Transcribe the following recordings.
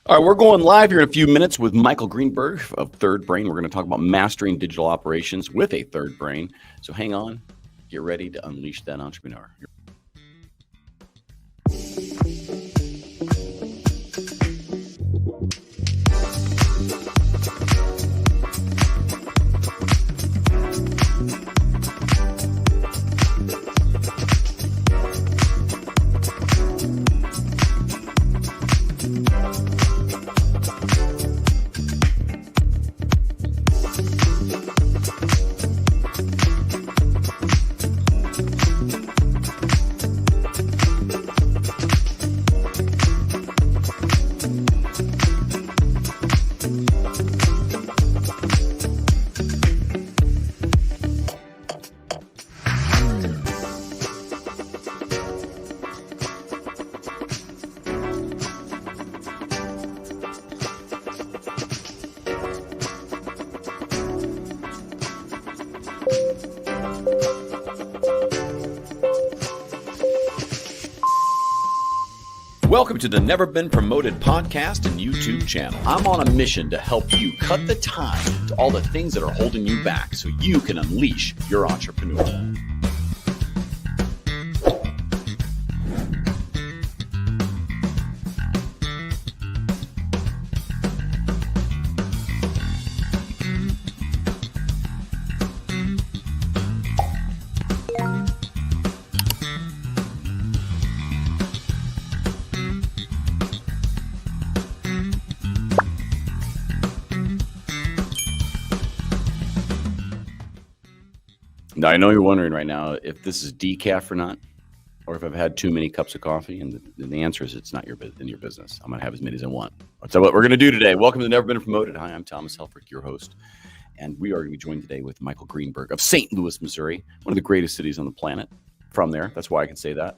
All right, we're going live here in a few minutes with Michael Greenberg of Third Brain. We're going to talk about mastering digital operations with a third brain. So hang on, get ready to unleash that entrepreneur. Welcome to the Never Been Promoted podcast and YouTube channel. I'm on a mission to help you cut the time to all the things that are holding you back so you can unleash your entrepreneur. Now, I know you're wondering right now if this is decaf or not, or if I've had too many cups of coffee, and the answer is it's not in your business. I'm going to have as many as I want. So what we're going to do today, welcome to Never Been Promoted. Hi, I'm Thomas Helfrich, your host, and we are going to be joined today with Michael Greenberg of St. Louis, Missouri, one of the greatest cities on the planet. From there, that's why I can say that.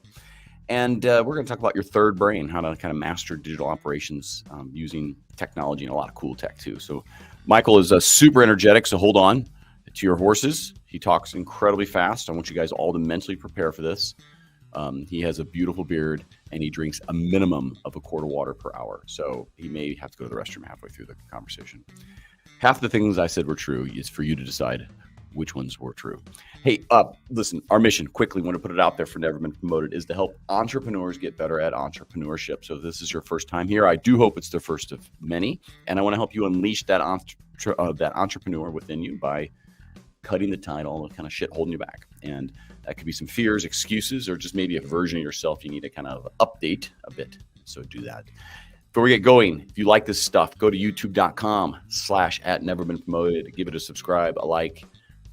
And we're going to talk about your third brain, how to kind of master digital operations using technology and a lot of cool tech too. So Michael is super energetic, so hold on to your horses. He talks incredibly fast. I want you guys all to mentally prepare for this. He has a beautiful beard, and he drinks a minimum of a quart of water per hour. So he may have to go to the restroom halfway through the conversation. Half the things I said were true. It's for you to decide which ones were true. Hey, listen, our mission, quickly, want to put it out there for Never Been Promoted, is to help entrepreneurs get better at entrepreneurship. So if this is your first time here, I do hope it's the first of many. And I want to help you unleash that entrepreneur within you by cutting the tide, all the kind of shit holding you back. And that could be some fears, excuses, or just maybe a version of yourself you need to kind of update a bit. So do that. Before we get going, if you like this stuff, go to youtube.com/@neverbeenpromoted. Give it a subscribe, a like.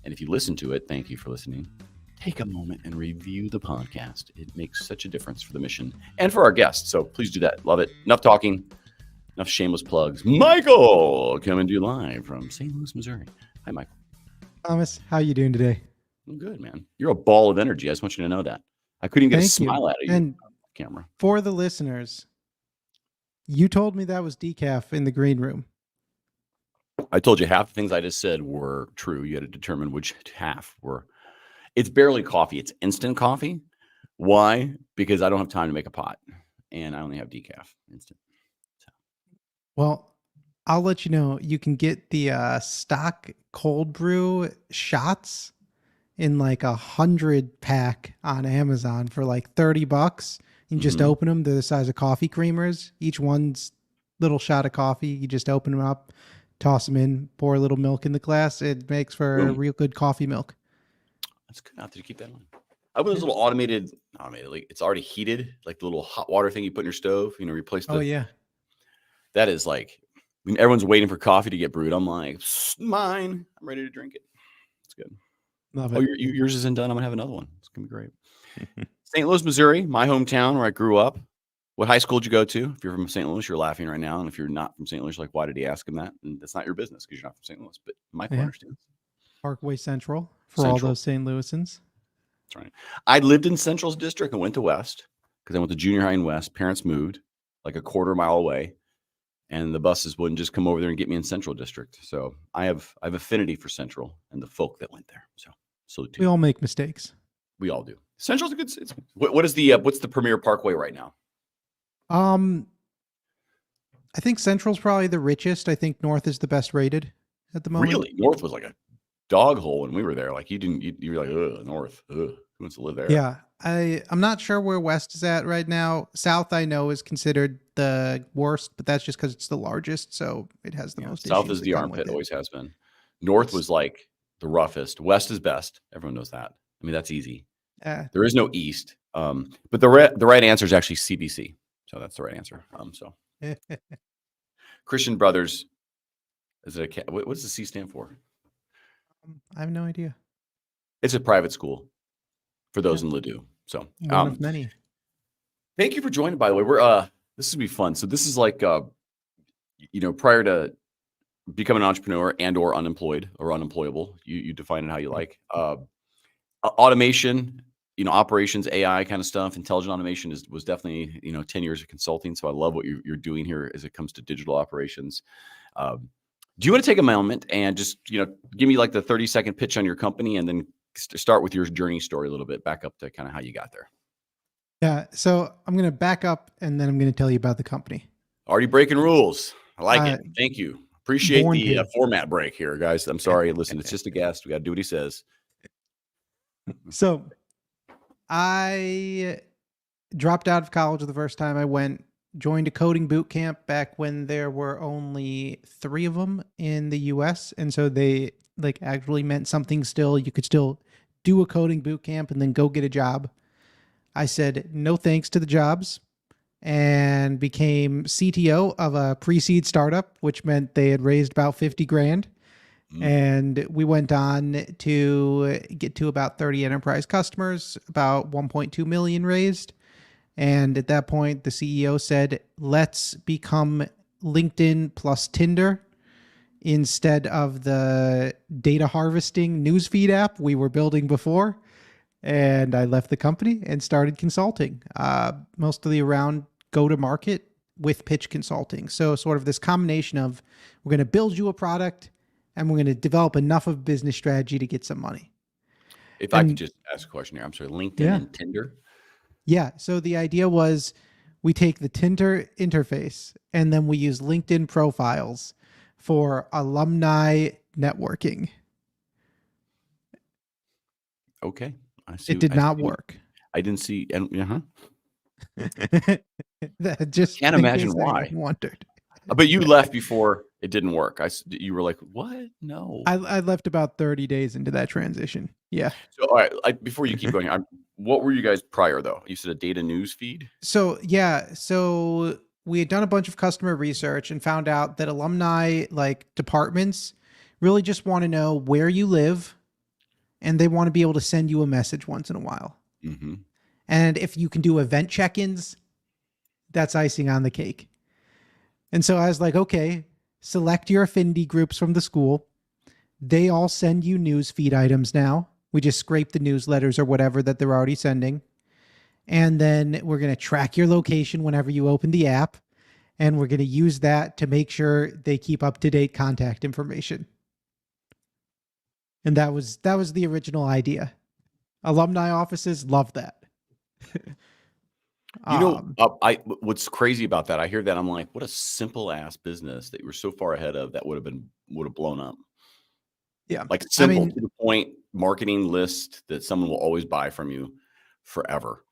And if you listen to it, thank you for listening. Take a moment and review the podcast. It makes such a difference for the mission and for our guests. So please do that. Love it. Enough talking. Enough shameless plugs. Michael, coming to you live from St. Louis, Missouri. Hi, Michael. Thomas, how you doing today? I'm good, man. You're a ball of energy. I just want you to know that. I couldn't get a smile out of you and on camera. For the listeners, you told me that was decaf in the green room. I told you half the things I just said were true. You had to determine which half were. It's barely coffee. It's instant coffee. Why? Because I don't have time to make a pot, and I only have decaf instant. So. Well, I'll let you know. You can get the stock cold brew shots in like 100-pack on Amazon for like $30. You just open them. They're the size of coffee creamers. Each one's little shot of coffee. You just open them up, toss them in, pour a little milk in the glass. It makes for a real good coffee milk. That's good. I'll have to keep that on. I have this little automated, like it's already heated, like the little hot water thing you put in your stove, replace the. Oh, yeah. That is like, when everyone's waiting for coffee to get brewed, I'm like, mine. I'm ready to drink it. It's good. Love it. Oh, yours isn't done. I'm going to have another one. It's going to be great. St. Louis, Missouri, my hometown where I grew up. What high school did you go to? If you're from St. Louis, you're laughing right now. And if you're not from St. Louis, you're like, why did he ask him that? And that's not your business because you're not from St. Louis. But Michael understands. Parkway Central for all those St. Louisans. That's right. I lived in Central's district and went to West because I went to junior high in West. Parents moved like a quarter mile away. And the buses wouldn't just come over there and get me in Central District. So I have affinity for Central and the folk that went there. So we all make mistakes. We all do. Central's a good. What is the what's the premier parkway right now? I think Central's probably the richest. I think North is the best rated at the moment. Really? North was like a dog hole when we were there. Like you were like, ugh, North, ugh, who wants to live there? Yeah. I'm not sure where West is at right now. South, I know, is considered the worst, but that's just because it's the largest, so it has the most South issues is that the come with armpit, it. always has been. North was like the roughest. West is best. Everyone knows that. I mean, that's easy. There is no East. But the right answer is actually CBC. So that's the right answer. Christian Brothers. Is it what does the C stand for? I have no idea. It's a private school for those in Ladue. So one of many. Thank you for joining, by the way. We're this is gonna be fun. So this is like prior to becoming an entrepreneur and or unemployed or unemployable, you define it how you like. Automation, operations, AI kind of stuff. Intelligent automation was definitely 10 years of consulting. So I love what you're doing here as it comes to digital operations. Do you want to take a moment and just give me like the 30-second pitch on your company, and then start with your journey story a little bit, back up to kind of how you got there? Yeah. So I'm going to back up, and then I'm going to tell you about the company. Already breaking rules. I like it. Thank you. Appreciate the format break here, guys. I'm sorry. Listen, it's just a guest. We got to do what he says. So I dropped out of college the first time I went, joined a coding boot camp back when there were only 3 of them in the US. And so they like actually meant something still. You could still do a coding boot camp and then go get a job. I said no thanks to the jobs and became CTO of a pre-seed startup, which meant they had raised about 50 grand. And we went on to get to about 30 enterprise customers, about 1.2 million raised. And at that point, the CEO said, let's become LinkedIn plus Tinder instead of the data harvesting newsfeed app we were building before. And I left the company and started consulting, mostly around go-to-market with pitch consulting. So sort of this combination of we're going to build you a product and we're going to develop enough of a business strategy to get some money. I could just ask a question here. I'm sorry, LinkedIn and Tinder? Yeah. So the idea was we take the Tinder interface and then we use LinkedIn profiles for alumni networking. Okay. I see. It did not work. I didn't see. And That just can't imagine why. Wondered. But you left before it didn't work. You were like, what? No. I left about 30 days into that transition. Yeah. So, all right. Before you keep going, what were you guys prior, though? You said a data news feed? So, yeah. So we had done a bunch of customer research and found out that alumni departments really just want to know where you live, and they want to be able to send you a message once in a while. Mm-hmm. And if you can do event check-ins, that's icing on the cake. And so I was like, okay, select your affinity groups from the school. They all send you news feed items now. We just scrape the newsletters or whatever that they're already sending. And then we're going to track your location whenever you open the app. And we're going to use that to make sure they keep up-to-date contact information. And that was the original idea. Alumni offices love that. What's crazy about that? I hear that, I'm like, what a simple ass business that you were so far ahead of that would have blown up. Yeah, like simple to the point marketing list that someone will always buy from you forever.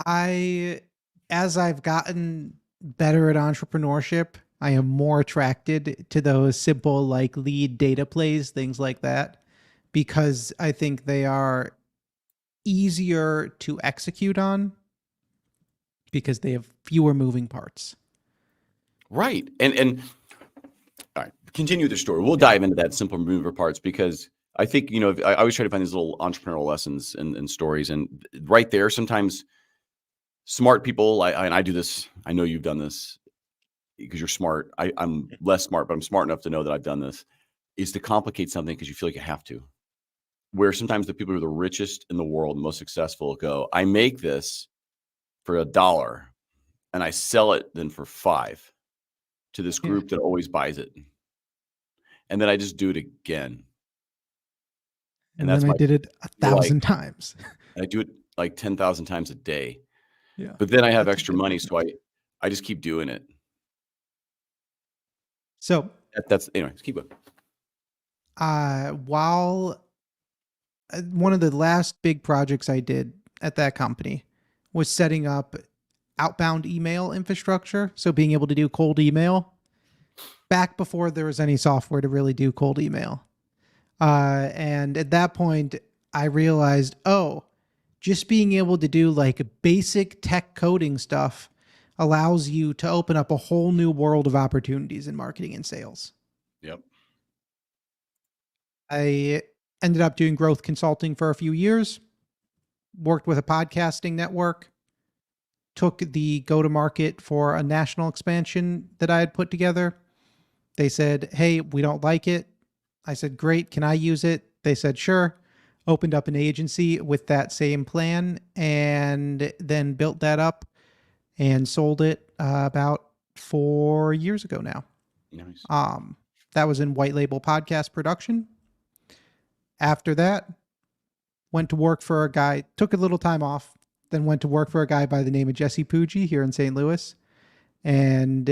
As I've gotten better at entrepreneurship, I am more attracted to those simple lead data plays, things like that, because I think they are easier to execute on because they have fewer moving parts. Right. And all right, continue the story. We'll dive into that simple moving parts, because I think, I always try to find these little entrepreneurial lessons and stories. And right there, sometimes smart people, and I do this, I know you've done this because you're smart. I'm less smart, but I'm smart enough to know that I've done this, is to complicate something because you feel like you have to. Where sometimes the people who are the richest in the world, most successful, go, I make this for $1 and I sell it then for $5 to this group that always buys it. And then I just do it again. And then I did it 1,000 times. I do it like 10,000 times a day. Yeah. But then I have extra money. So I just keep doing it. So That's anyways. Keep going. while one of the last big projects I did at that company was setting up outbound email infrastructure. So being able to do cold email back before there was any software to really do cold email. And at that point, I realized, oh, just being able to do like basic tech coding stuff allows you to open up a whole new world of opportunities in marketing and sales. Yep. I ended up doing growth consulting for a few years, worked with a podcasting network, took the go-to-market for a national expansion that I had put together. They said, hey, we don't like it. I said, great, can I use it? They said, sure. Opened up an agency with that same plan and then built that up and sold it about 4 years ago now. Nice. That was in white label podcast production. After that, went to work for a guy, took a little time off, then went to work for a guy by the name of Jesse Puggi here in St. Louis and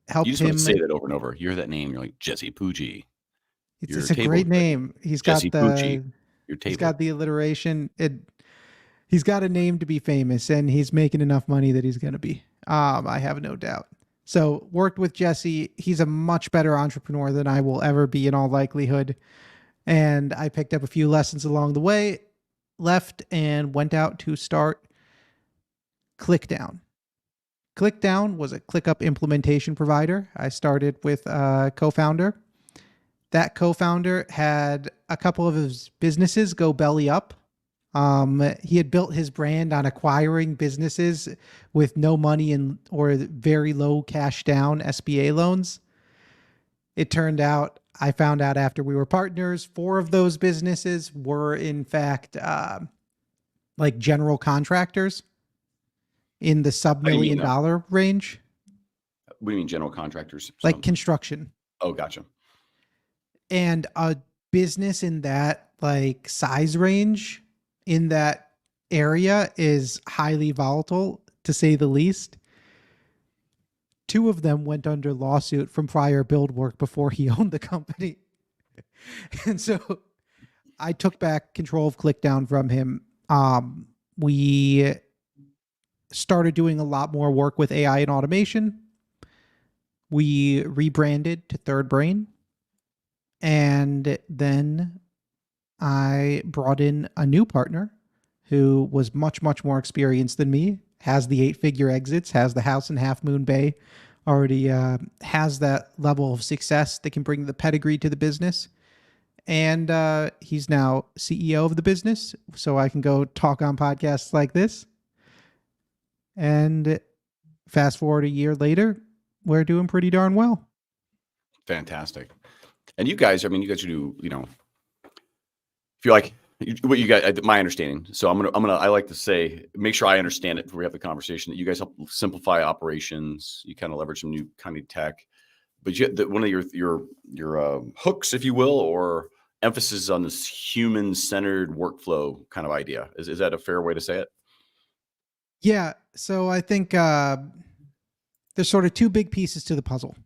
helped You just him. want to say that over and over. You hear that name, you're like, Jesse Puggi. It's a great name. He's Jesse got Puggi. Your table. he's got the alliteration. He's got a name to be famous, and he's making enough money that he's going to be. I have no doubt. So worked with Jesse. He's a much better entrepreneur than I will ever be in all likelihood. And I picked up a few lessons along the way, left and went out to start ClickDown. ClickDown was a ClickUp implementation provider. I started with a co-founder. That co-founder had a couple of his businesses go belly up. He had built his brand on acquiring businesses with no money or very low cash down SBA loans. It turned out, I found out after we were partners, 4 of those businesses were in fact like general contractors in the sub-$1 million range. What do you mean general contractors? Like construction. Oh, gotcha. And a business in that like size range in that area is highly volatile, to say the least. 2 of them went under lawsuit from prior build work before he owned the company. And so I took back control of ClickDown from him. We started doing a lot more work with AI and automation. We rebranded to Third Brain. And then I brought in a new partner who was much, much more experienced than me, has the 8-figure exits, has the house in Half Moon Bay, already has that level of success that can bring the pedigree to the business. And he's now CEO of the business, so I can go talk on podcasts like this. And fast forward a year later, we're doing pretty darn well. Fantastic. And you guys do, if you're like, what you guys, my understanding. So I like to say, make sure I understand it before we have the conversation, that you guys help simplify operations. You kind of leverage some new kind of tech, but one of your hooks, if you will, or emphasis on this human-centered workflow kind of idea. Is that a fair way to say it? Yeah. So I think there's sort of 2 big pieces to the puzzle.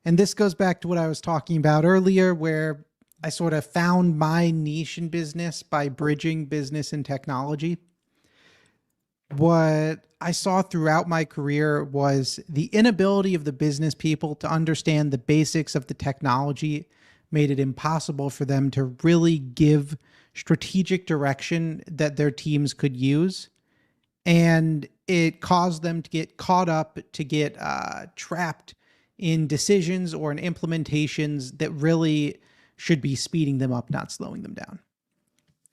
And this goes back to what I was talking about earlier, where I sort of found my niche in business by bridging business and technology. What I saw throughout my career was the inability of the business people to understand the basics of the technology made it impossible for them to really give strategic direction that their teams could use. And it caused them to get caught up, to get trapped in decisions or in implementations that really should be speeding them up, not slowing them down.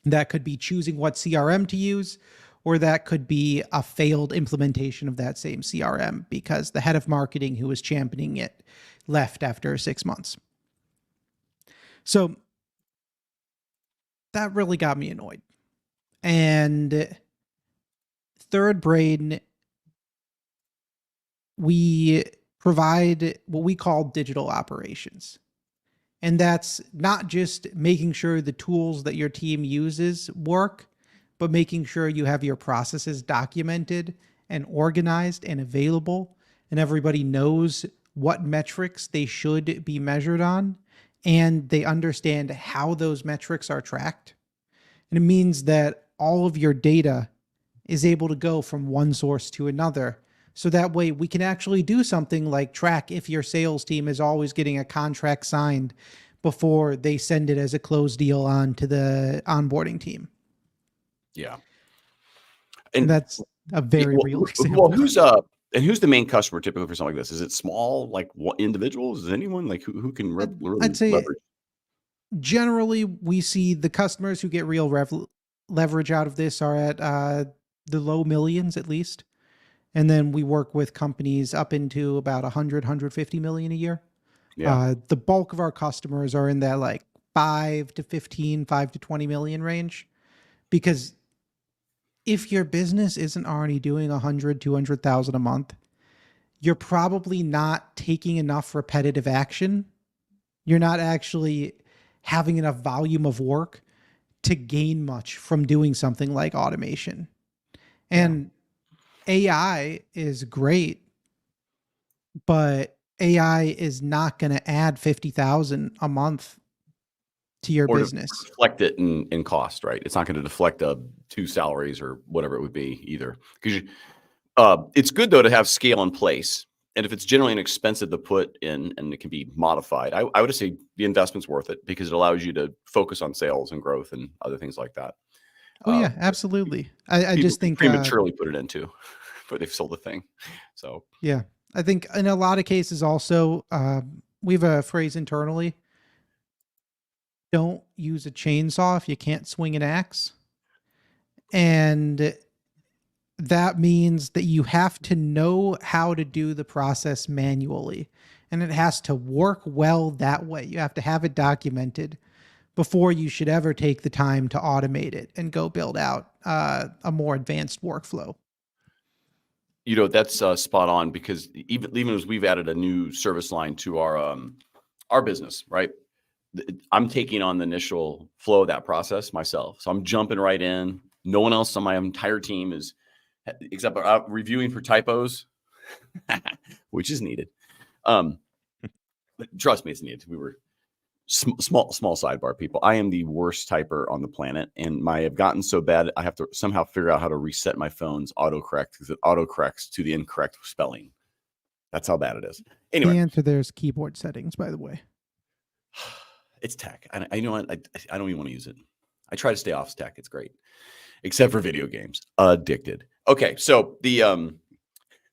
That could be choosing what CRM to use, or that could be a failed implementation of that same CRM because the head of marketing who was championing it left after 6 months. So that really got me annoyed. And Third Brain, we provide what we call digital operations. And that's not just making sure the tools that your team uses work, but making sure you have your processes documented and organized and available, and everybody knows what metrics they should be measured on, and they understand how those metrics are tracked. And it means that all of your data is able to go from one source to another. So that way we can actually do something like track if your sales team is always getting a contract signed before they send it as a closed deal on to the onboarding team. Yeah. And that's a very real example. Well, who's the main customer typically for something like this? Is it small, like individuals? Is anyone like who can really I'd say leverage? generally we see the customers who get real leverage out of this are at the low millions at least. And then we work with companies up into about 100, 150 million a year. Yeah. The bulk of our customers are in that like 5 to 15, 5 to 20 million range. Because if your business isn't already doing 100, 200,000 a month, you're probably not taking enough repetitive action. You're not actually having enough volume of work to gain much from doing something like automation. And AI is great, but AI is not going to add 50,000 a month to your business. To deflect it in cost, right? It's not going to deflect 2 salaries or whatever it would be either. Because it's good though to have scale in place. And if it's generally inexpensive to put in and it can be modified, I would say the investment's worth it because it allows you to focus on sales and growth and other things like that. Oh yeah, absolutely. I just think prematurely put it into before they've sold the thing. So yeah, I think in a lot of cases also, we have a phrase internally: don't use a chainsaw if you can't swing an axe. And that means that you have to know how to do the process manually, and it has to work well that way. You have to have it documented before you should ever take the time to automate it and go build out a more advanced workflow. That's spot on because even as we've added a new service line to our business, right? I'm taking on the initial flow of that process myself. So I'm jumping right in. No one else on my entire team is, except reviewing for typos, which is needed. Trust me, it's needed. We were small sidebar people. I am the worst typer on the planet, and I've gotten so bad I have to somehow figure out how to reset my phone's autocorrect because it autocorrects to the incorrect spelling. That's how bad it is. Anyway, the answer there is keyboard settings, by the way. It's tech. I don't even want to use it. I try to stay off tech. It's great, except for video games. Addicted. Okay, so where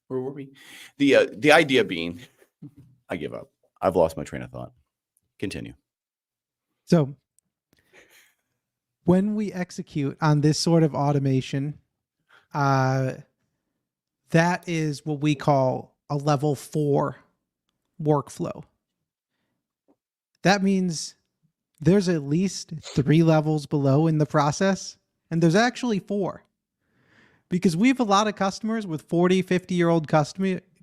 were we? The idea being, I give up. I've lost my train of thought. Continue. So when we execute on this sort of automation, that is what we call a level 4 workflow. That means there's at least 3 levels below in the process, and there's actually 4. Because we have a lot of customers with 40, 50-year-old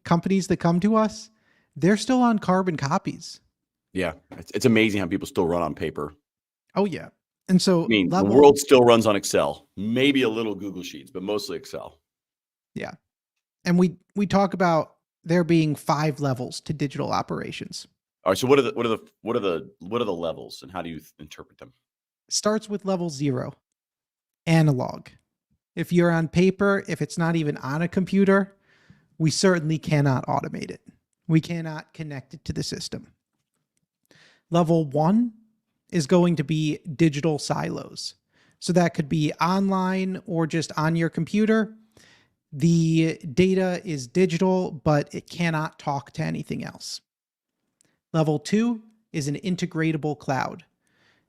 companies that come to us. They're still on carbon copies. Yeah, it's amazing how people still run on paper. Oh, yeah. And so the world still runs on Excel, maybe a little Google Sheets, but mostly Excel. Yeah. And we talk about there being 5 levels to digital operations. All right. So what are the levels and how do you interpret them? Starts with level 0, analog. If you're on paper, if it's not even on a computer, we certainly cannot automate it. We cannot connect it to the system. Level 1 is going to be digital silos. So that could be online or just on your computer. The data is digital, but it cannot talk to anything else. Level 2 is an integratable cloud.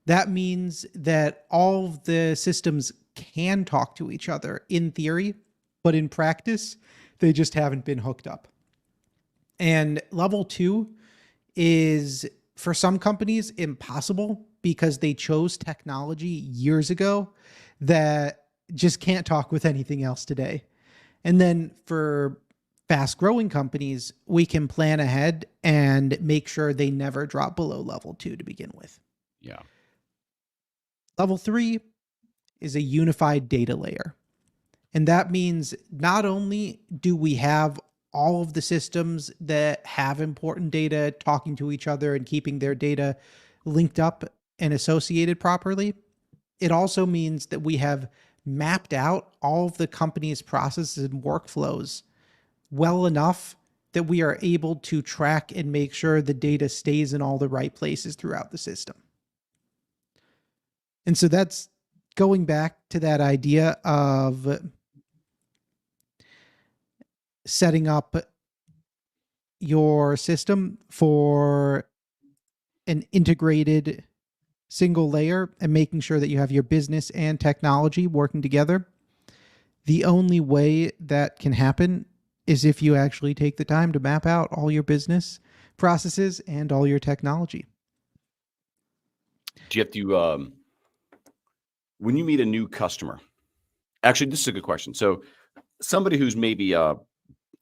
That means that all of the systems can talk to each other in theory, but in practice, they just haven't been hooked up. And level 2 is, for some companies, impossible because they chose technology years ago that just can't talk with anything else today. And then for fast growing companies, we can plan ahead and make sure they never drop below level 2 to begin with. Yeah. Level 3 is a unified data layer. And that means not only do we have all of the systems that have important data talking to each other and keeping their data linked up and associated properly. It also means that we have mapped out all of the company's processes and workflows well enough that we are able to track and make sure the data stays in all the right places throughout the system. And so that's going back to that idea of setting up your system for an integrated single layer and making sure that you have your business and technology working together. The only way that can happen is if you actually take the time to map out all your business processes and all your technology. Do you have to, when you meet a new customer, actually, this is a good question. So somebody who's maybe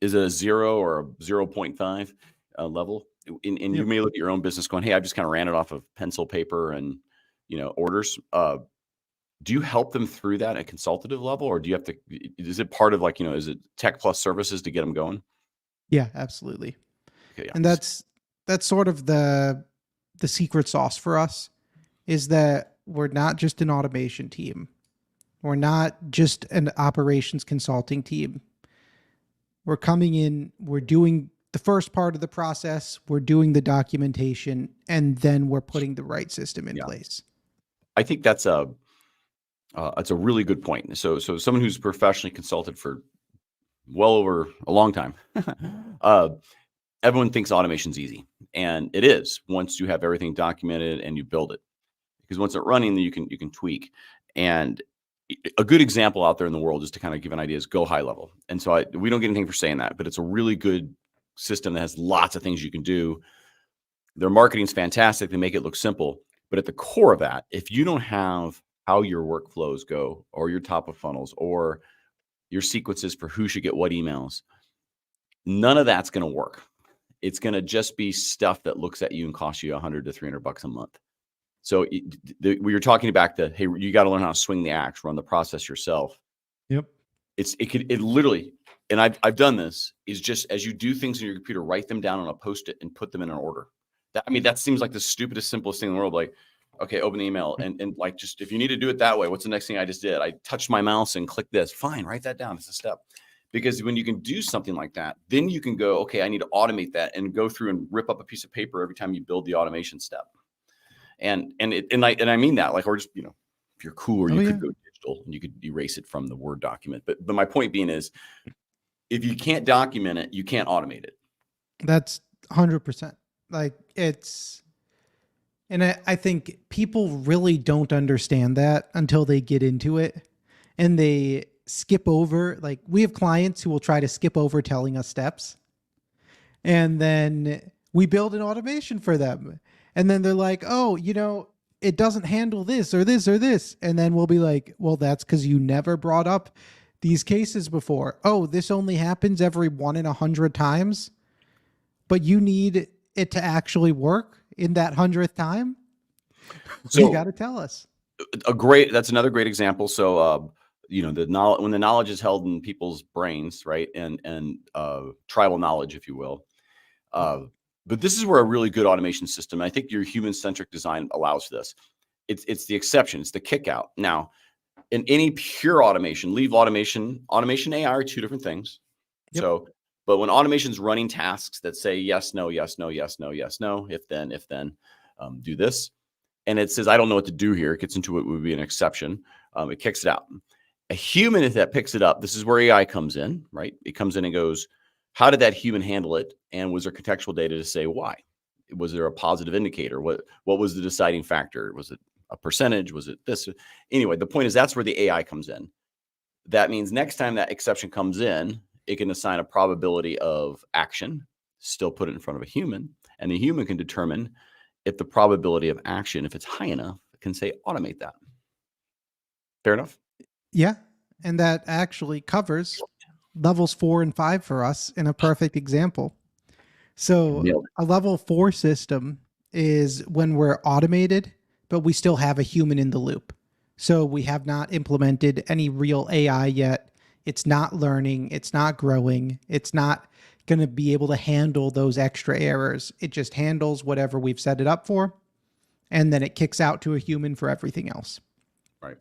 is a 0 or a 0.5 level, and you may look at your own business going, hey, I just kind of ran it off of pencil, paper, and orders. Do you help them through that at consultative level, or do you have to? Is it part of is it tech plus services to get them going? Yeah, absolutely. Okay, yeah. And that's sort of the secret sauce for us, is that we're not just an automation team. We're not just an operations consulting team. We're coming in, we're doing the first part of the process, we're doing the documentation, and then we're putting the right system in place. I think that's a really good point. So someone who's professionally consulted for well over a long time, everyone thinks automation's easy, and it is once you have everything documented and you build it. Because once it's running, then you can tweak. And a good example out there in the world, just to kind of give an idea, is Go High Level. And so we don't get anything for saying that, but it's a really good system that has lots of things you can do. Their marketing is fantastic. They make it look simple. But at the core of that, if you don't have how your workflows go, or your top of funnels, or your sequences for who should get what emails, none of that's going to work. It's going to just be stuff that looks at you and costs you $100 to $300 a month. So we were talking about hey, you got to learn how to swing the axe, run the process yourself. Yep. It literally, and I've done this, is just as you do things in your computer, write them down on a Post-it and put them in an order. That seems like the stupidest, simplest thing in the world. Like, okay, open the email and like, just if you need to do it that way, what's the next thing I just did? I touched my mouse and clicked this. Fine, write that down. It's a step. Because when you can do something like that, then you can go, okay, I need to automate that, and go through and rip up a piece of paper every time you build the automation step. And I mean that, like, or just, if you're cooler, you could go digital and you could erase it from the Word document. But my point being is, if you can't document it, you can't automate it. That's 100%. Like, and I think people really don't understand that until they get into it, and they skip over. Like, we have clients who will try to skip over telling us steps, and then we build an automation for them. And then they're like, oh, it doesn't handle this or this or this. And then we'll be like, well, that's because you never brought up these cases before. Oh, this only happens every 1 in 100 times, but you need it to actually work in that 100th time. So you got to tell us. That's another great example. So, the knowledge, when the knowledge is held in people's brains, right. And tribal knowledge, if you will, but this is where a really good automation system, I think your human-centric design allows for this. It's the exception. It's the kick out. Now, in any pure automation, leave automation AI are two different things. Yep. So, but when automation's running tasks that say yes, no, yes, no, yes, no, yes, no, if then, do this, and it says, I don't know what to do here, it gets into what would be an exception. It kicks it out. A human, if that picks it up, this is where AI comes in, right? It comes in and goes, how did that human handle it? And was there contextual data to say why? Was there a positive indicator? What was the deciding factor? Was it a percentage? Was it this? Anyway, the point is, that's where the AI comes in. That means next time that exception comes in, it can assign a probability of action, still put it in front of a human, and the human can determine if the probability of action, if it's high enough, can say automate that. Fair enough? Yeah. And that actually covers levels 4 and 5 for us in a perfect example. So a level 4 system is when we're automated, but we still have a human in the loop. So we have not implemented any real AI yet. It's not learning. It's not growing. It's not going to be able to handle those extra errors. It just handles whatever we've set it up for, and then it kicks out to a human for everything else. Right.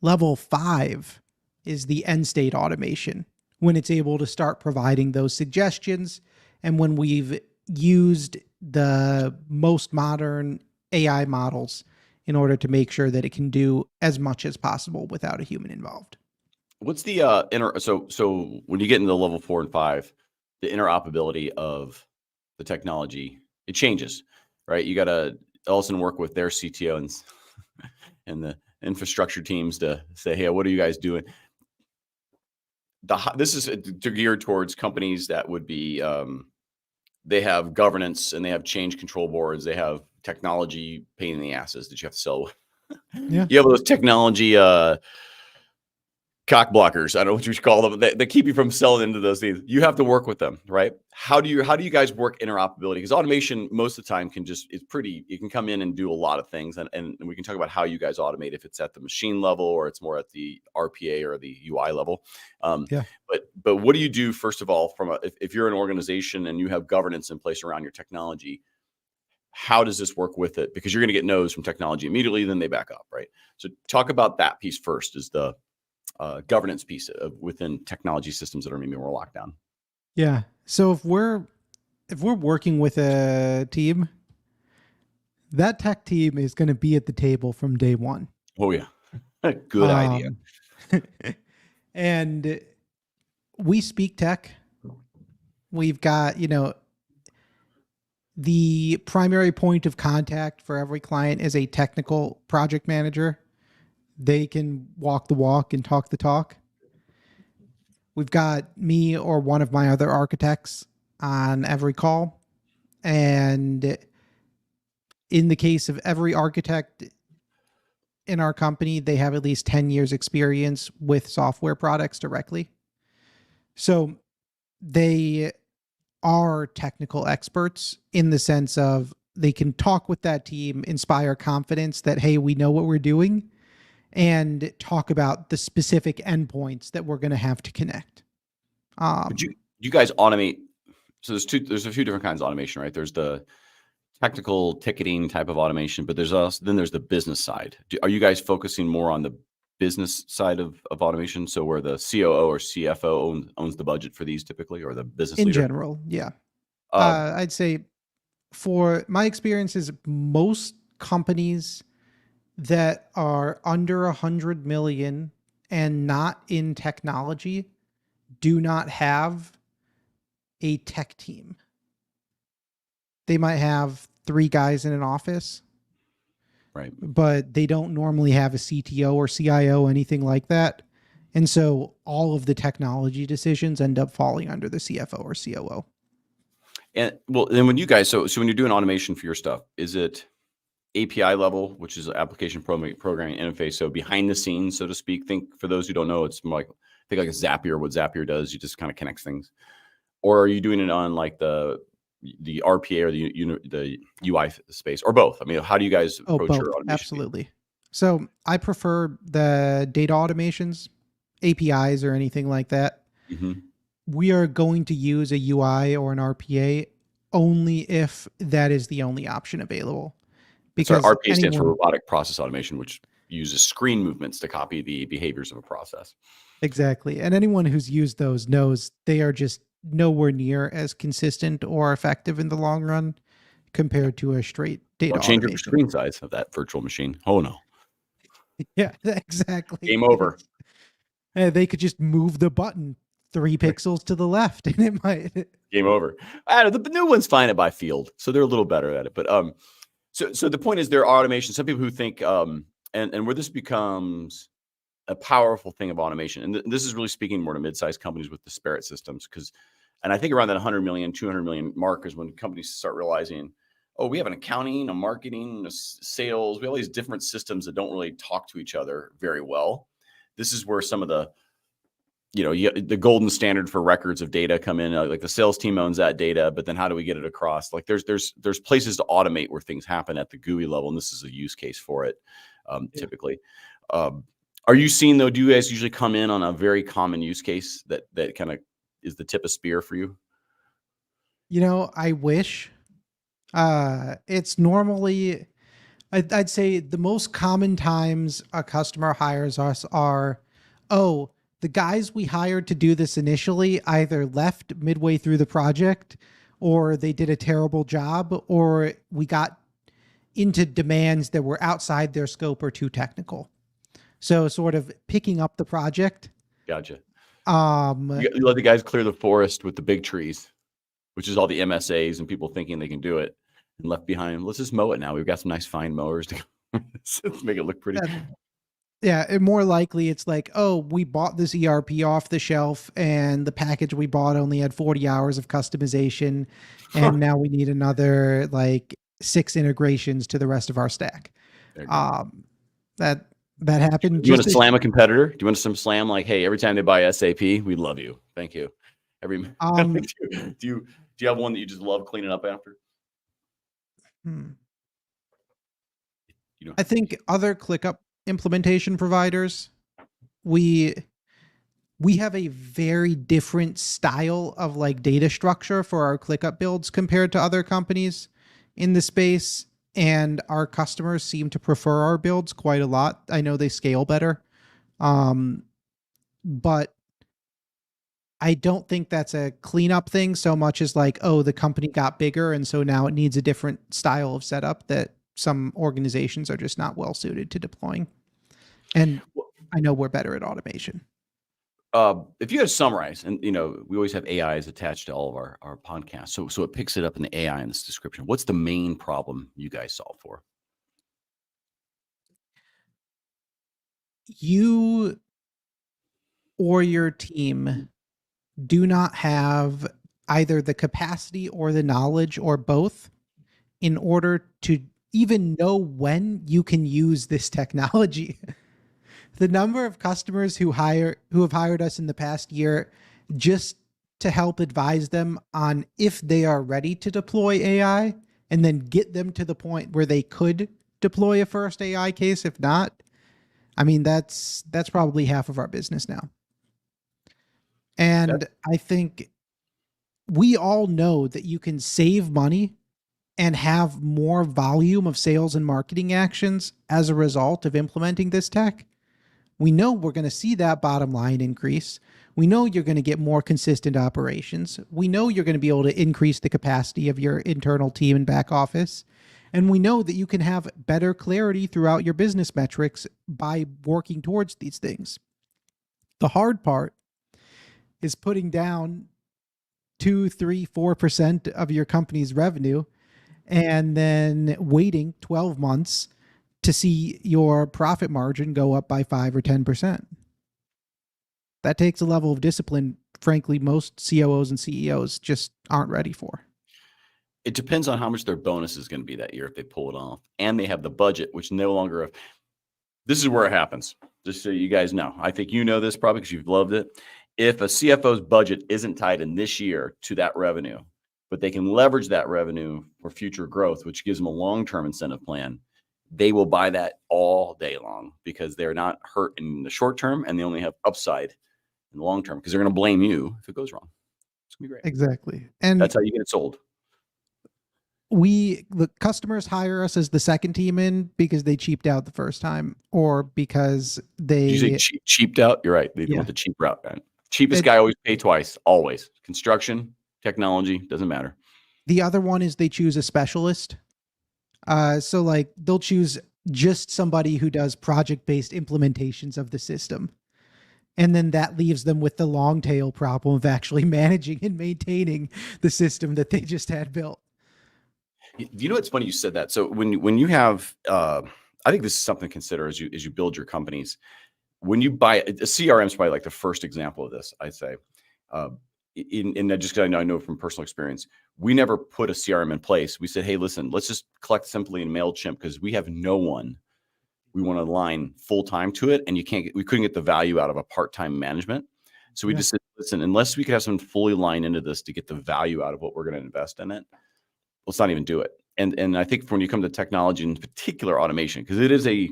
Level 5 is the end state automation, when it's able to start providing those suggestions, and when we've used the most modern AI models in order to make sure that it can do as much as possible without a human involved. What's the so when you get into level 4 and 5, the interoperability of the technology, it changes, right? You got to also work with their CTO and the infrastructure teams to say, hey, what are you guys doing? This is geared towards companies that would be they have governance and they have change control boards, they have technology pain in the asses that you have to sell. Yeah. You have those technology cock blockers. I don't know what you should call them. That keep you from selling into those things. You have to work with them, right? How do you guys work interoperability? Because automation most of the time it can come in and do a lot of things. And we can talk about how you guys automate, if it's at the machine level or it's more at the RPA or the UI level. Yeah. But what do you do, first of all, if you're an organization and you have governance in place around your technology, how does this work with it? Because you're going to get no's from technology immediately, then they back up, right? So talk about that piece first, is the governance piece within technology systems that are maybe more locked down. Yeah. So if we're working with a team, that tech team is going to be at the table from day one. Oh yeah. Good idea. And we speak tech. We've got, the primary point of contact for every client is a technical project manager. They can walk the walk and talk the talk. We've got me or one of my other architects on every call. And in the case of every architect in our company, they have at least 10 years experience with software products directly. So they are technical experts in the sense of they can talk with that team, inspire confidence that, hey, we know what we're doing, and talk about the specific endpoints that we're going to have to connect. But you guys automate. So there's a few different kinds of automation, right? There's the technical ticketing type of automation, but there's the business side. Are you guys focusing more on the business side of automation? So where the COO or CFO owns the budget for these typically, or the business leader? In general, yeah. I'd say for my experiences, most companies that are under 100 million and not in technology do not have a tech team. They might have 3 guys in an office, right? But they don't normally have a CTO or CIO, anything like that. And so all of the technology decisions end up falling under the CFO or COO. And well, then when you guys, so when you're doing automation for your stuff, is it API level, which is application programming interface? So behind the scenes, so to speak. Think, for those who don't know, it's like, think like a Zapier. What Zapier does, you just kind of connects things. Or are you doing it on like the RPA or the UI space, or both? I mean, how do you guys approach both. your automation? Absolutely. So I prefer the data automations, APIs, or anything like that. Mm-hmm. We are going to use a UI or an RPA only if that is the only option available. Because RPA stands for robotic process automation, which uses screen movements to copy the behaviors of a process. Exactly. And anyone who's used those knows they are just nowhere near as consistent or effective in the long run compared to a straight data automation. Change your screen size of that virtual machine. Oh no. Yeah, exactly. Game over. They could just move the button 3 pixels to the left and it might. Game over. I don't know, the new ones find it by field, so they're a little better at it. But so the point is, there are automation. Some people who think and where this becomes a powerful thing of automation, and this is really speaking more to mid-sized companies with disparate systems, and I think around that 100 million, 200 million mark is when companies start realizing, oh, we have an accounting, a marketing, a sales, we have all these different systems that don't really talk to each other very well. This is where some of the, the golden standard for records of data come in. Like the sales team owns that data, but then how do we get it across? Like there's places to automate where things happen at the GUI level, and this is a use case for it, typically. Are you seeing, though, do you guys usually come in on a very common use case that kind of is the tip of spear for you? I wish. It's normally, I'd say the most common times a customer hires us are, oh, the guys we hired to do this initially either left midway through the project, or they did a terrible job, or we got into demands that were outside their scope or too technical. So sort of picking up the project. Gotcha. Um, You let the guys clear the forest with the big trees, which is all the MSAs and people thinking they can do it, and left behind. Let's just mow it now. We've got some nice fine mowers to let's make it look pretty. Yeah, and more likely it's like, oh, we bought this ERP off the shelf and the package we bought only had 40 hours of customization, and now we need another like 6 integrations to the rest of our stack. There you go. That happened. Do you want to slam a competitor? Do you want to slam like, hey, every time they buy SAP, we love you. Thank you. Do you have one that you just love cleaning up after? I think other ClickUp implementation providers, we have a very different style of like data structure for our ClickUp builds compared to other companies in the space, and our customers seem to prefer our builds quite a lot. I know they scale better, but I don't think that's a cleanup thing so much as like, oh, the company got bigger and so now it needs a different style of setup that some organizations are just not well suited to deploying. And I know we're better at automation. If you had to summarize, and we always have AIs attached to all of our podcasts, so it picks it up in the AI in this description. What's the main problem you guys solve for? You or your team do not have either the capacity or the knowledge or both in order to even know when you can use this technology. The number of customers who have hired us in the past year just to help advise them on if they are ready to deploy AI and then get them to the point where they could deploy a first AI case. If not, I mean, that's probably half of our business now. And I think we all know that you can save money and have more volume of sales and marketing actions as a result of implementing this tech. We know we're going to see that bottom line increase. We know you're going to get more consistent operations. We know you're going to be able to increase the capacity of your internal team and back office. And we know that you can have better clarity throughout your business metrics by working towards these things. The hard part is putting down 2, 3, 4% of your company's revenue and then waiting 12 months to see your profit margin go up by 5 or 10%. That takes a level of discipline, frankly, most COOs and CEOs just aren't ready for. It depends on how much their bonus is going to be that year if they pull it off. And they have the budget, which no longer have. This is where it happens, just so you guys know. I think you know this probably because you've loved it. If a CFO's budget isn't tied in this year to that revenue, but they can leverage that revenue for future growth, which gives them a long-term incentive plan, they will buy that all day long because they're not hurt in the short term and they only have upside in the long term because they're going to blame you if it goes wrong. It's going to be great. Exactly. And that's how you get it sold. The customers hire us as the second team in because they cheaped out the first time or because they... Did you say cheaped out? You're right. They want the cheap route. Right? Cheapest guy always pay twice, always. Construction, technology, doesn't matter. The other one is they choose a specialist. So like they'll choose just somebody who does project-based implementations of the system. And then that leaves them with the long tail problem of actually managing and maintaining the system that they just had built. You know, it's funny you said that. So when you have, I think this is something to consider as you build your companies. When you buy a CRM is probably like the first example of this, I'd say. In just because I know from personal experience, we never put a CRM in place. We said, hey, listen, let's just collect simply in MailChimp because we have no one we want to align full time to it, and we couldn't get the value out of a part-time management. So we just said, listen, unless we could have someone fully line into this to get the value out of what we're going to invest in it, let's not even do it. And I think when you come to technology, in particular automation, because it is a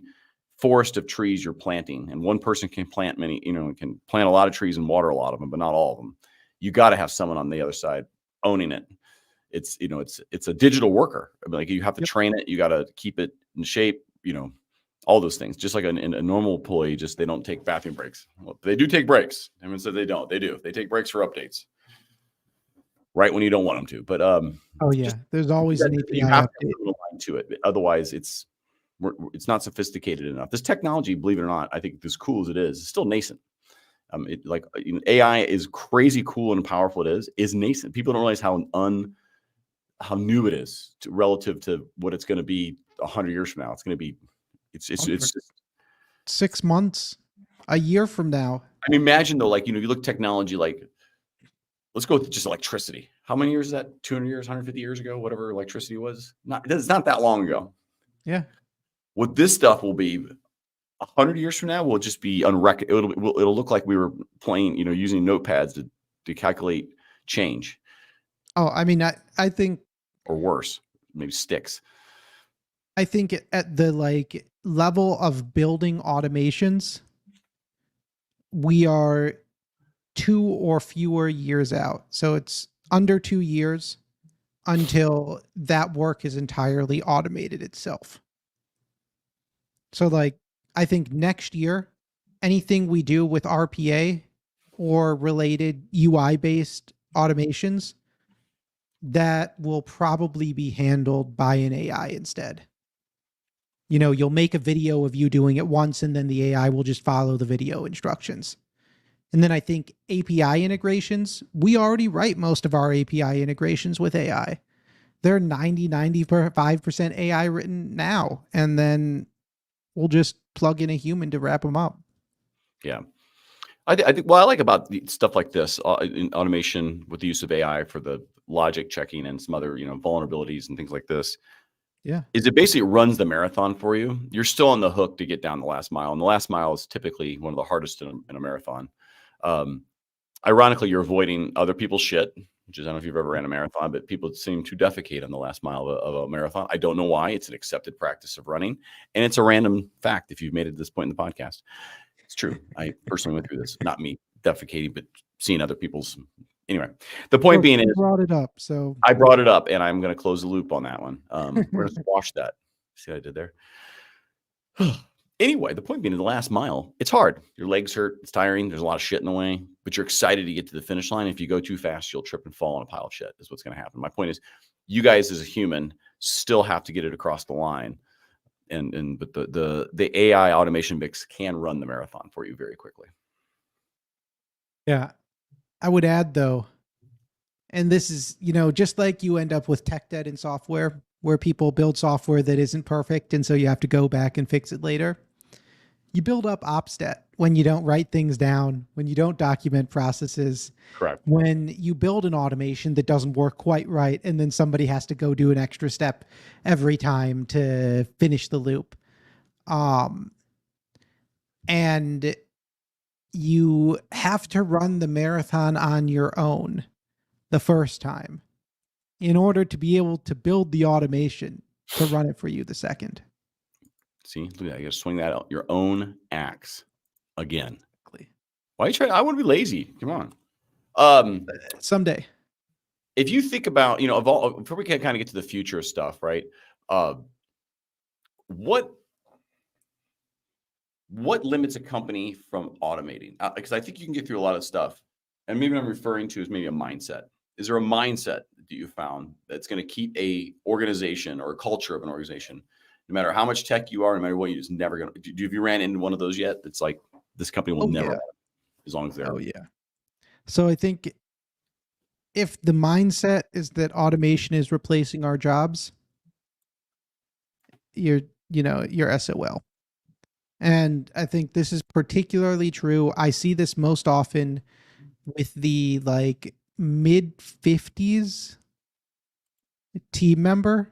forest of trees you're planting, and one person can plant many, can plant a lot of trees and water a lot of them, but not all of them. You got to have someone on the other side owning it. It's, it's a digital worker. I mean, like you have to Yep. train it. You got to keep it in shape, all those things. Just like a normal employee, just they don't take bathroom breaks. Well, they do take breaks. Everyone said they don't. They do. They take breaks for updates right when you don't want them to. But Oh yeah, there's always an API you have to update. have a little line to it. Otherwise, it's not sophisticated enough. This technology, believe it or not, I think as cool as it is still nascent. AI is crazy cool and powerful. It is nascent. People don't realize how new it is relative to what it's going to be 100 years from now. It's going to be, it's just, 6 months, a year from now. I mean, imagine though, like, you look technology, like, let's go with just electricity. How many years is that? 200 years, 150 years ago, whatever electricity was. It's not that long ago. Yeah. What this stuff will be 100 years from now will just be unrecognizable. It'll look like we were playing, using notepads to calculate change. Oh, I mean, I think, or worse, maybe sticks. I think at the like level of building automations, we are 2 or fewer years out. So it's under 2 years until that work is entirely automated itself. So like, I think next year, anything we do with RPA or related UI based automations, that will probably be handled by an AI instead. You'll make a video of you doing it once and then the AI will just follow the video instructions. And then I think API integrations, we already write most of our API integrations with AI. They're 95% AI written now. And then we'll just plug in a human to wrap them up. Yeah. I think what I like about stuff like this in automation with the use of AI for the logic checking and some other, vulnerabilities and things like this. Yeah. Is it basically runs the marathon for you? You're still on the hook to get down the last mile. And the last mile is typically one of the hardest in a marathon. Ironically, you're avoiding other people's shit, which is, I don't know if you've ever ran a marathon, but people seem to defecate on the last mile of a marathon. I don't know why. It's an accepted practice of running. And it's a random fact if you've made it to this point in the podcast. It's true. I personally went through this, not me defecating, but seeing other people's. Anyway, the point being is, brought it up. So I brought it up and I'm going to close the loop on that one. We're going to squash that. See what I did there? Anyway, the point being, in the last mile, it's hard. Your legs hurt. It's tiring. There's a lot of shit in the way, but you're excited to get to the finish line. If you go too fast, you'll trip and fall on a pile of shit is what's going to happen. My point is, you guys as a human still have to get it across the line. But the AI automation mix can run the marathon for you very quickly. Yeah. I would add though, and this is, just like you end up with tech debt in software where people build software that isn't perfect. And so you have to go back and fix it later. You build up ops debt when you don't write things down, when you don't document processes. Correct. When you build an automation that doesn't work quite right, and then somebody has to go do an extra step every time to finish the loop. And you have to run the marathon on your own the first time in order to be able to build the automation to run it for you the second. See, look at that. You got to swing that out. Your own axe again. Why are you trying? I want to be lazy. Come on. Someday. If you think about, before we can kind of get to the future stuff, right? What limits a company from automating? Because I think you can get through a lot of stuff. And maybe what I'm referring to is maybe a mindset. Is there a mindset that you found that's going to keep a organization or a culture of an organization, no matter how much tech you are, no matter what, you're just never going to. Have you ran into one of those yet? That's like, this company will never, as long as they're. Oh, yeah. So I think if the mindset is that automation is replacing our jobs, you're SOL. And I think this is particularly true. I see this most often with the like mid 50s team member.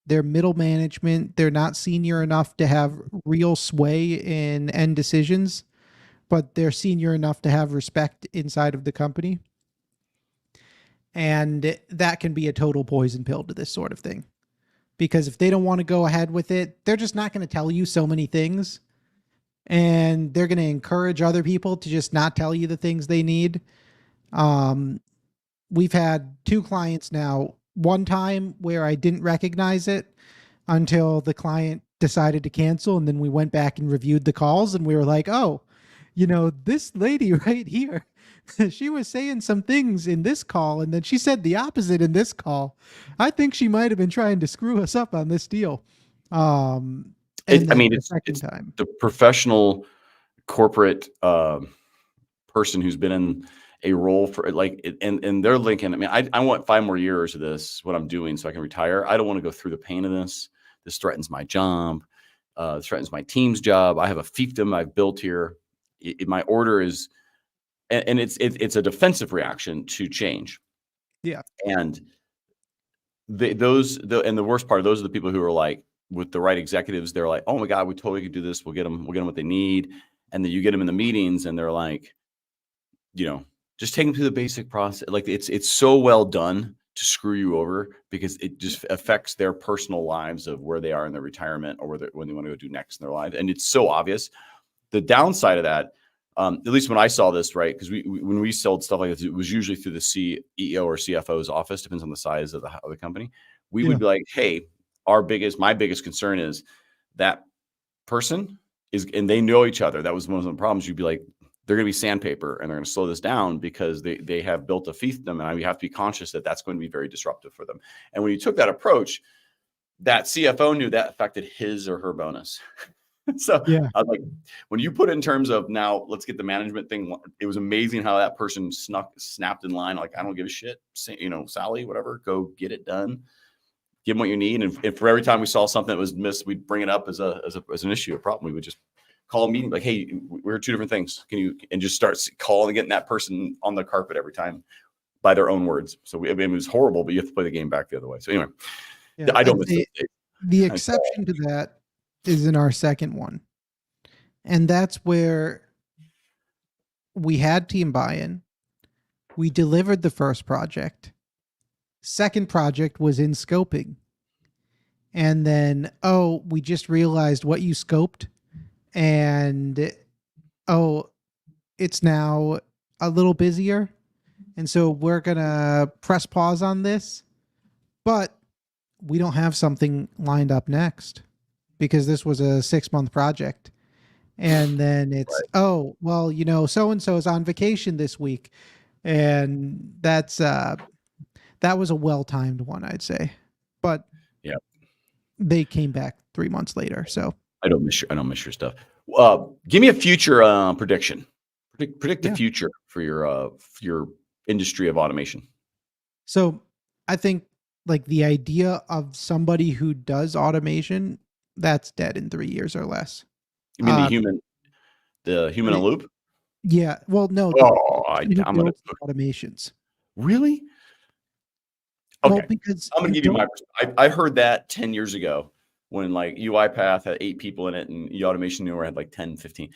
They're middle management. They're not senior enough to have real sway in end decisions, but they're senior enough to have respect inside of the company. And that can be a total poison pill to this sort of thing. Because if they don't want to go ahead with it, they're just not going to tell you so many things. And they're going to encourage other people to just not tell you the things they need. We've had 2 clients now one time where I didn't recognize it until the client decided to cancel. And then we went back and reviewed the calls and we were like, oh, this lady right here, she was saying some things in this call and then she said the opposite in this call. I think she might have been trying to screw us up on this deal. And then the second time, the professional corporate person who's been in a role for like, and they're linking. I mean, I want 5 more years of this, what I'm doing, so I can retire. I don't want to go through the pain of this. This threatens my job. This threatens my team's job. I have a fiefdom I've built here. My order is, and it's a defensive reaction to change. Yeah. And the worst part, those are the people who are like, with the right executives, they're like, oh my God, we totally could do this. We'll get them what they need. And then you get them in the meetings and they're like, just take them through the basic process. Like it's so well done to screw you over because it just affects their personal lives of where they are in their retirement or when they want to go do next in their life. And it's so obvious. The downside of that, at least when I saw this, right? Because when we sold stuff like this, it was usually through the CEO or CFO's office, depends on the size of the company. We would be like, hey, my biggest concern is that person and they know each other. That was one of the problems. You'd be like, they're going to be sandpaper and they're going to slow this down because they have built a fiefdom, and we have to be conscious that that's going to be very disruptive for them. And when you took that approach, that CFO knew that affected his or her bonus. So yeah. I was like, when you put it in terms of now, let's get the management thing. It was amazing how that person snapped in line. Like, I don't give a shit, Sally, whatever, go get it done. Give them what you need. And for every time we saw something that was missed, we'd bring it up as an issue, a problem. We would just call a meeting like, hey, we're 2 different things. And just start calling and getting that person on the carpet every time by their own words. So it was horrible, but you have to play the game back the other way. So anyway, I don't. The exception to that is in our second one. And that's where we had team buy-in. We delivered the first project. Second project was in scoping. And then, we just realized what you scoped. And, it's now a little busier. And so we're going to press pause on this. But we don't have something lined up next because this was a 6-month project. And then it's, right. So-and-so is on vacation this week. And that was a well-timed one, I'd say. But yeah, they came back 3 months later. So I don't miss your stuff. Give me a future prediction. Predict the future for your industry of automation. So I think like the idea of somebody who does automation, that's dead in 3 years or less. You mean the human in loop? Yeah. Well, no. I'm going to automations. Really? Okay. Well, because I'm going to give you my. I heard that 10 years ago when like UiPath had 8 people in it and eAutomation Newer had like 10, 15.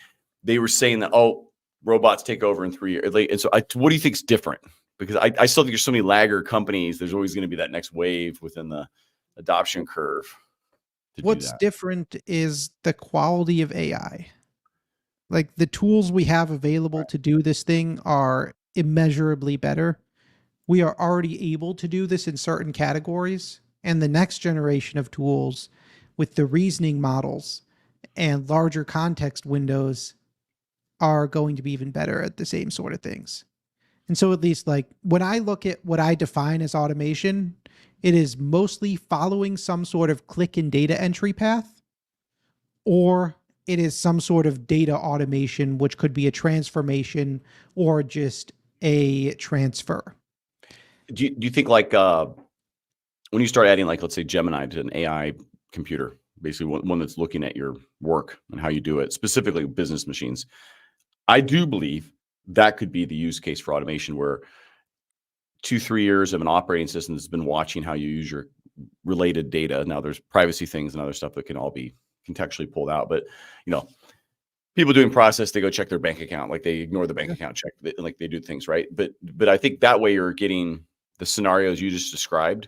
They were saying that, robots take over in 3 years. And so what do you think is different? Because I still think there's so many lagger companies. There's always going to be that next wave within the adoption curve. What's different is the quality of AI. Like the tools we have available to do this thing are immeasurably better. We are already able to do this in certain categories, and the next generation of tools with the reasoning models and larger context windows are going to be even better at the same sort of things. And so at least like when I look at what I define as automation, it is mostly following some sort of click and data entry path, or it is some sort of data automation, which could be a transformation or just a transfer. Do you think like when you start adding like, let's say Gemini to an AI computer, basically one that's looking at your work and how you do it, specifically business machines, I do believe that could be the use case for automation where 2-3 years of an operating system that's been watching how you use your related data. Now there's privacy things and other stuff that can all be contextually pulled out, but people doing process, they go check their bank account, like they ignore the bank account check, like they do things right. But I think that way you're getting the scenarios you just described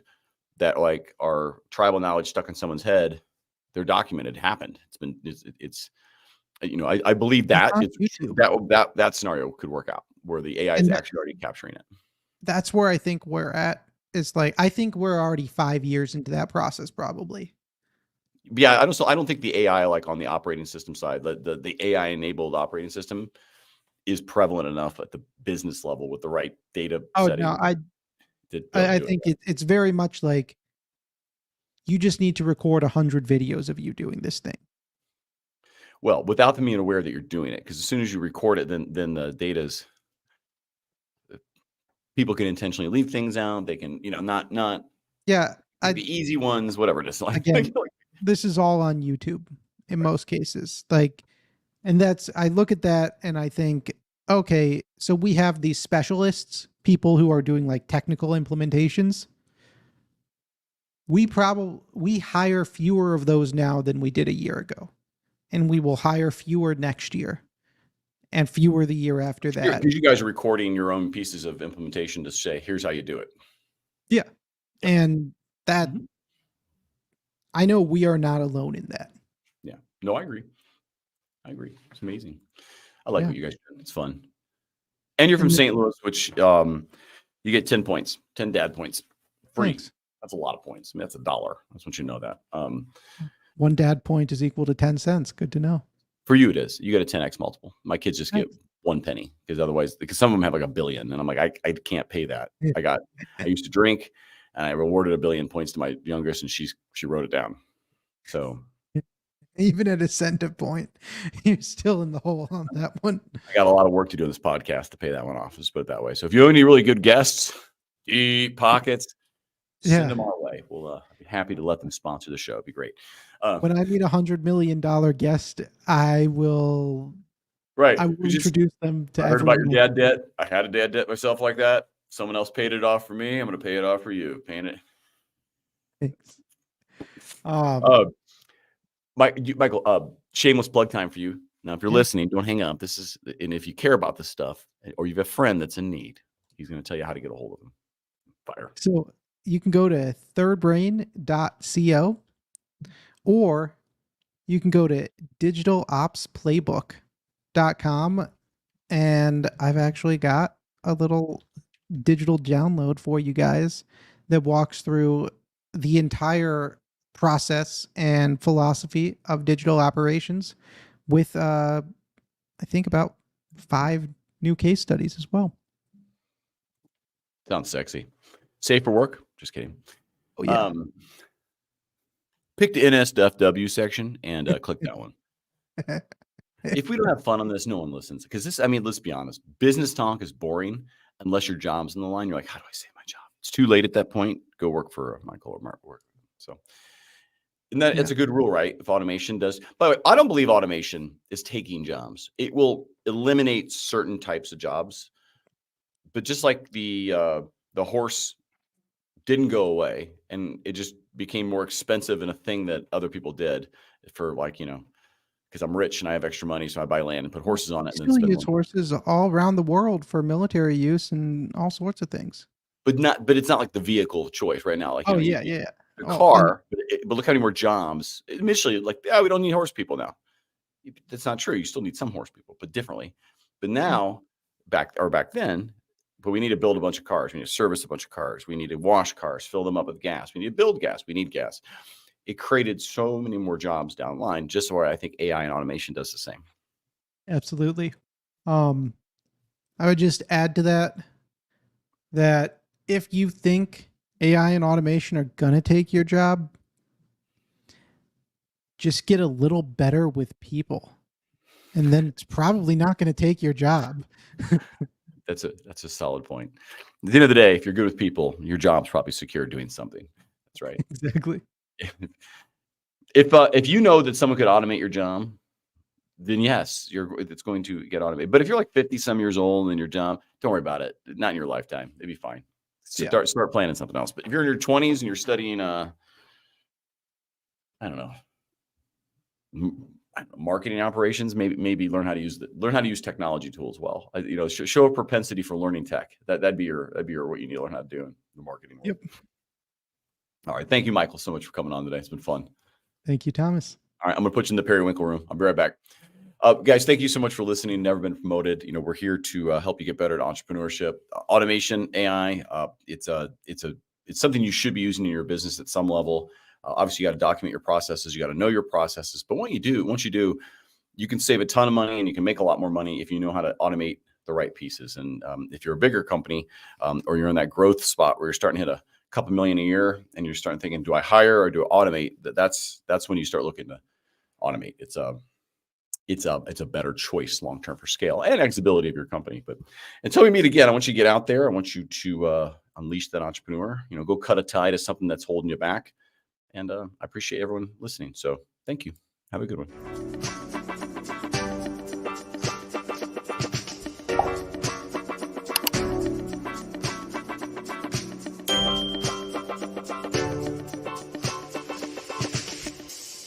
that like are tribal knowledge stuck in someone's head. They're documented, happened. I believe that scenario could work out where the AI is actually already capturing it. That's where I think we're at it's like, I think we're already 5 years into that process, probably. Yeah, I don't think the AI, like on the operating system side, the AI enabled operating system is prevalent enough at the business level with the right data Oh no, setting to be able to I do it. think it's very much like you just need to record 100 videos of you doing this thing. Well, without them being aware that you're doing it, because as soon as you record it, then the data's people can intentionally leave things out. They can, not Yeah, the easy ones, whatever it is. again, this is all on YouTube in most cases. Like, and I look at that and I think, okay, so we have these specialists, people who are doing like technical implementations. We hire fewer of those now than we did a year ago. And we will hire fewer next year and fewer the year after that. Because you guys are recording your own pieces of implementation to say, here's how you do it. Yeah. And that, I know we are not alone in that. Yeah. No, I agree. It's amazing. I like what you guys do. It's fun. And you're from St. Louis, which you get 10 points, 10 dad points. Free. Thanks. That's a lot of points. I mean, that's $1. I just want you to know that. One dad point is equal to 10 cents. Good to know. For you, it is. You get a 10x multiple. My kids just get 1 penny because some of them have like $1 billion. And I'm like, I can't pay that. I used to drink and I rewarded 1 billion points to my youngest and she wrote it down. So even at a cent a point, you're still in the hole on that one. I got a lot of work to do on this podcast to pay that one off. Let's put it that way. So if you have any really good guests, deep pockets, send them our way. We'll be happy to let them sponsor the show. It'd be great. When I meet $100 million guest, I will. Right. I will introduce them to. I heard about your dad debt. I had a dad debt myself like that. Someone else paid it off for me. I'm going to pay it off for you. Paying it. Thanks. Michael, shameless plug time for you. Now, if you're listening, don't hang up. And if you care about this stuff, or you have a friend that's in need, he's going to tell you how to get a hold of him. Fire. So you can go to thirdbrain.co, or you can go to digitalopsplaybook.com, and I've actually got a little digital download for you guys that walks through the entire process and philosophy of digital operations with I think about 5 new case studies as well. Sounds sexy. Safe for work? Just kidding. Oh yeah. Pick the NSFW section and click that one. If we don't have fun on this, no one listens. Because let's be honest. Business talk is boring unless your job's on the line. You're like, how do I save my job? It's too late at that point. Go work for Michael or Mark. So, and that it's a good rule, right? If automation does. By the way, I don't believe automation is taking jobs. It will eliminate certain types of jobs. But just like the horse didn't go away and it just became more expensive and a thing that other people did for because I'm rich and I have extra money, so I buy land and put horses on it. Still use horses all around the world for military use and all sorts of things. But it's not like the vehicle of choice right now. Like the car, but look how many more jobs. Initially, we don't need horse people now. That's not true. You still need some horse people, but differently. But now, back then. But we need to build a bunch of cars. We need to service a bunch of cars. We need to wash cars, fill them up with gas. We need to build gas. We need gas. It created so many more jobs down the line, just where I think AI and automation does the same. Absolutely. I would just add to that if you think AI and automation are going to take your job, just get a little better with people. And then it's probably not going to take your job. That's a solid point. At the end of the day, if you're good with people, your job's probably secure doing something. That's right. Exactly. If you know that someone could automate your job, then yes, it's going to get automated. But if you're like 50 some years old and your job, don't worry about it. Not in your lifetime. It'd be fine. Start planning something else. But if you're in your 20s and you're studying, I don't know, marketing operations, maybe learn how to use technology tools well. Show a propensity for learning tech. That'd be your what you need to learn how to do in the marketing world. Yep. All right. Thank you, Michael, so much for coming on today. It's been fun. Thank you, Thomas. All right. I'm going to put you in the periwinkle room. I'll be right back. Guys, thank you so much for listening. Never been promoted. We're here to help you get better at entrepreneurship, automation, AI. It's a it's something you should be using in your business at some level. Obviously, you got to document your processes. You got to know your processes. But once you do, you can save a ton of money and you can make a lot more money if you know how to automate the right pieces. And if you're a bigger company or you're in that growth spot where you're starting to hit a couple million a year and you're starting thinking, do I hire or do I automate? That's when you start looking to automate. It's a better choice long-term for scale and exitability of your company. But until we meet again, I want you to get out there. I want you to unleash that entrepreneur, go cut a tie to something that's holding you back. And I appreciate everyone listening. So thank you. Have a good one.